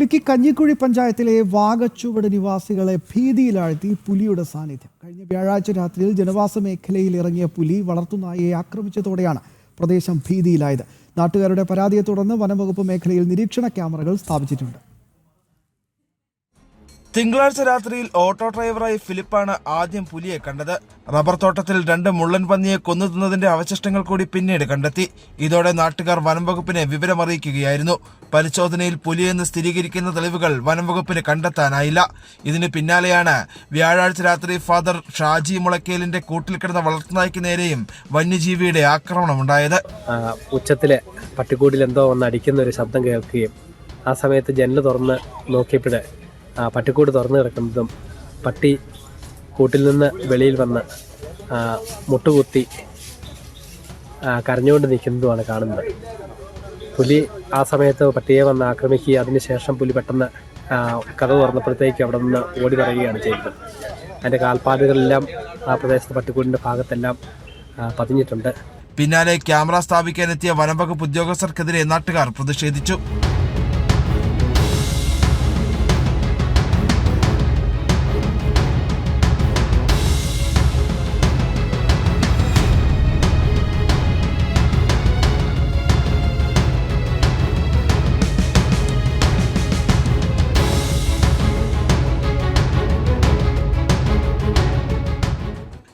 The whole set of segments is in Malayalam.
ഇടുക്കി കഞ്ഞിക്കുഴി പഞ്ചായത്തിലെ വാഗച്ചുവട് നിവാസികളെ ഭീതിയിലാഴ്ത്തി പുലിയുടെ സാന്നിധ്യം. കഴിഞ്ഞ വ്യാഴാഴ്ച രാത്രിയിൽ ജനവാസ മേഖലയിൽ ഇറങ്ങിയ പുലി വളർത്തുനായയെ ആക്രമിച്ചതോടെയാണ് പ്രദേശം ഭീതിയിലായത്. നാട്ടുകാരുടെ പരാതിയെ തുടർന്ന് വനംവകുപ്പ് മേഖലയിൽ നിരീക്ഷണ ക്യാമറകൾ സ്ഥാപിച്ചിട്ടുണ്ട്. തിങ്കളാഴ്ച രാത്രിയിൽ ഓട്ടോ ഡ്രൈവറായി ഫിലിപ്പാണ് ആദ്യം പുലിയെ കണ്ടത്. റബ്ബർ തോട്ടത്തിൽ 2 മുള്ളൻ പന്നിയെ കൊന്നു തിന്നതിന്റെ അവശിഷ്ടങ്ങൾ കൂടി പിന്നീട് കണ്ടെത്തി. ഇതോടെ നാട്ടുകാർ വനംവകുപ്പിനെ വിവരമറിയിക്കുകയായിരുന്നു. പരിശോധനയിൽ പുലിയെന്ന് സ്ഥിരീകരിക്കുന്ന തെളിവുകൾ വനംവകുപ്പിന് കണ്ടെത്താനായില്ല. ഇതിന് പിന്നാലെയാണ് വ്യാഴാഴ്ച രാത്രി ഫാദർ ഷാജി മുളക്കേലിന്റെ കൂട്ടിൽ കിടന്ന വളർത്തുനായ്ക്ക് നേരെയും വന്യജീവിയുടെ ആക്രമണമുണ്ടായത്. ഉച്ചത്തിലെ പട്ടിക്കൂടിൽ എന്തോ ഒന്ന് അടിക്കുന്ന ഒരു ശബ്ദം കേൾക്കുകയും ആ സമയത്ത് ജനൽ തുറന്ന് നോക്കിയപ്പോഴേ പട്ടിക്കൂട് തുറന്നു കിടക്കുന്നതും പട്ടി കൂട്ടിൽ നിന്ന് വെളിയിൽ വന്ന് മുട്ടുകുത്തി കരഞ്ഞുകൊണ്ട് നിൽക്കുന്നതുമാണ് കാണുന്നത്. പുലി ആ സമയത്ത് പട്ടിയെ വന്ന് ആക്രമിക്കുകയും അതിനുശേഷം പുലി പെട്ടെന്ന് കഥ തുറന്നപ്പോഴത്തേക്ക് അവിടെ നിന്ന് ഓടി പറയുകയാണ് ചെയ്തത്. അതിൻ്റെ കാൽപ്പാടുകളെല്ലാം ആ പ്രദേശത്തെ പട്ടിക്കൂടിൻ്റെ ഭാഗത്തെല്ലാം പതിഞ്ഞിട്ടുണ്ട്. പിന്നാലെ ക്യാമറ സ്ഥാപിക്കാനെത്തിയ വനംവകുപ്പ് ഉദ്യോഗസ്ഥർക്കെതിരെ നാട്ടുകാർ പ്രതിഷേധിച്ചു.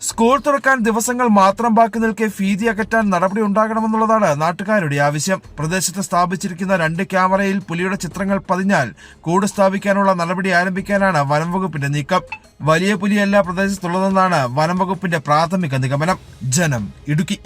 സ്കൂൾ തുറക്കാൻ ദിവസങ്ങൾ മാത്രം ബാക്കി നിൽക്കെ ഭീതി അകറ്റാൻ നടപടി ഉണ്ടാകണമെന്നുള്ളതാണ് നാട്ടുകാരുടെ ആവശ്യം. പ്രദേശത്ത് സ്ഥാപിച്ചിരിക്കുന്ന 2 ക്യാമറയിൽ പുലിയുടെ ചിത്രങ്ങൾ പതിഞ്ഞാൽ കൂട് സ്ഥാപിക്കാനുള്ള നടപടി ആരംഭിക്കാനാണ് വനംവകുപ്പിന്റെ നീക്കം. വലിയ പുലിയല്ല പ്രദേശത്തുള്ളതെന്നാണ് വനംവകുപ്പിന്റെ പ്രാഥമിക നിഗമനം. ജനം, ഇടുക്കി.